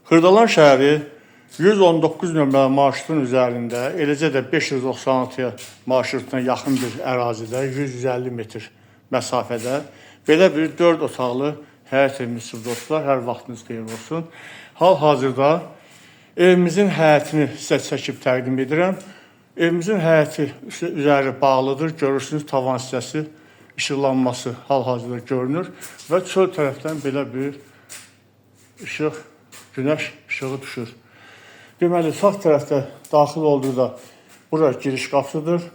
Xırdalan şəhəri 119 nömrəli marşrutun üzərində, eləcə də 596 marşrutuna yaxın bir ərazidə, 150 metr məsafədə belə bir 4 otaqlı həyət evimiz dostlar, hər vaxtınız xeyir olsun. Hal-hazırda evimizin həyətini sizə çəkib təqdim edirəm. Evimizin həyəti üzəri bağlıdır. Görürsünüz, tavan hissəsi, işıqlanması hal-hazırda görünür və çöl tərəfdən belə bir işıq, günəş işığı düşür. Deməli, sağ tərəfdə daxil olduqda bura giriş qapısıdır.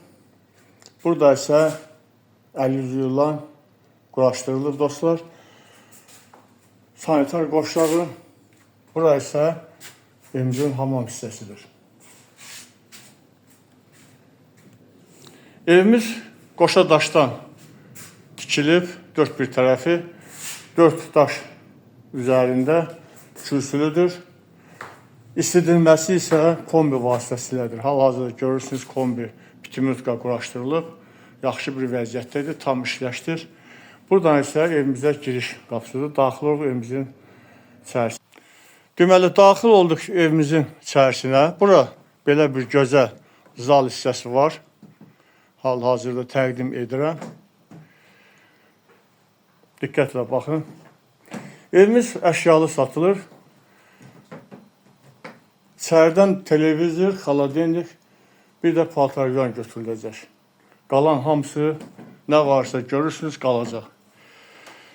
Burada isə əl yüzü yuyulan quraşdırılır dostlar. Sanitar qoşlağı. Bura isə evimizin hamam hissəsidir. Evimiz qoşa daşdan tikilib, dörd bir tərəfi 4 daş üzərində kürsülüdür. İstidilməsi isə kombi vasitəsilədir. Hal-hazırda görürsünüz, kombi bitimutka quraşdırılıb, yaxşı bir vəziyyətdədir, tam işləşdir. Buradan isə evimizə giriş qapısıdır. Daxil olduq evimizin içərisinə. Deməli, daxil olduq evimizin içərisinə. Bura belə bir gözəl zal hissəsi var. Hal-hazırda təqdim edirəm. Diqqətlə baxın. Evimiz əşyalı satılır. İçəridən televizor, xaladenik, bir də paltaryan götürüləcək. Qalan hamısı nə varsa görürsünüz, qalacaq.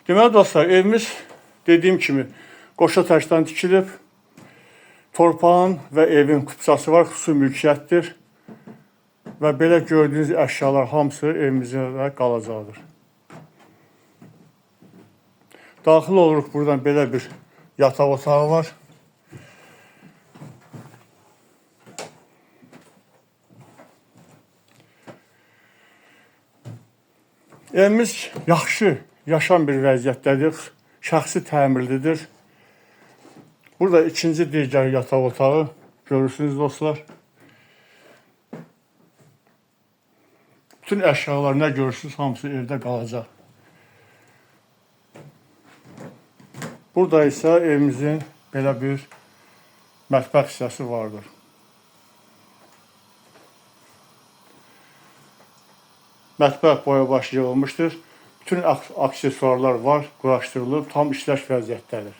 Deməli dostlar, evimiz dediyim kimi qoşa daşdan tikilib. Torpağın və evin kupçası var, xüsusi mülkiyyətdir. Və belə gördüyünüz əşyalar hamısı evimizdə qalacaqdır. Daxil oluruq, buradan belə bir yataq otağı var. Evimiz yaxşı, yaşam bir vəziyyətdədir, şəxsi təmirlidir. Burada ikinci digər yataq otağı görürsünüz dostlar. Bütün əşyalar nə görürsünüz, hamısı evdə qalacaq. Burada isə evimizin belə bir mətbəx hissəsi vardır. Mətbəx boya-baş yığılmışdır. Bütün aksesuarlar var, quraşdırılıb, tam işləş vəziyyətdədir.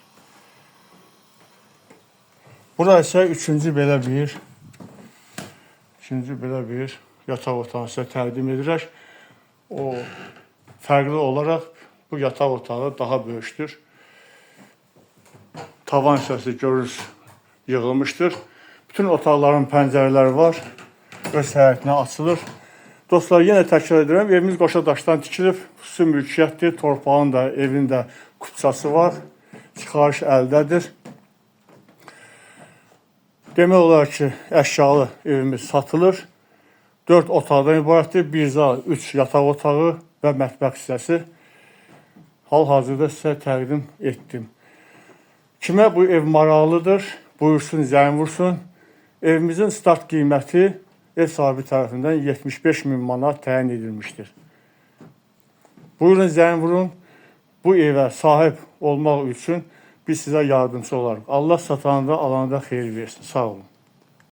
Burada isə üçüncü belə bir yataq otağı sizə təqdim edirək. O, fərqli olaraq bu yataq otağı daha böyükdür. Tavan hissəsi görürüz, yığılmışdır. Bütün otaqların pəncərələri var, öz həyətinə açılır. Dostlar, yenə təkrar edirəm, evimiz qoşa daşdan tikilib, xüsusi mülkiyyətdir, torpağın da, evin də kupçası var, çıxarış əldədir. Demək olar ki, əşyalı evimiz satılır. 4 otaqdan ibarətdir, 1 zal, 3 yataq otağı və mətbəx hissəsi. Hal-hazırda sizə təqdim etdim. Kimə bu ev maraqlıdır, buyursun, zəng vursun. Evimizin start qiyməti ev sahibi tərəfindən 75.000 manat təyin edilmişdir. Buyurun, zəng vurun. Bu evə sahib olmaq üçün biz sizə yardımcı olarıq. Allah satanı da, alanı da xeyir versin. Sağ olun.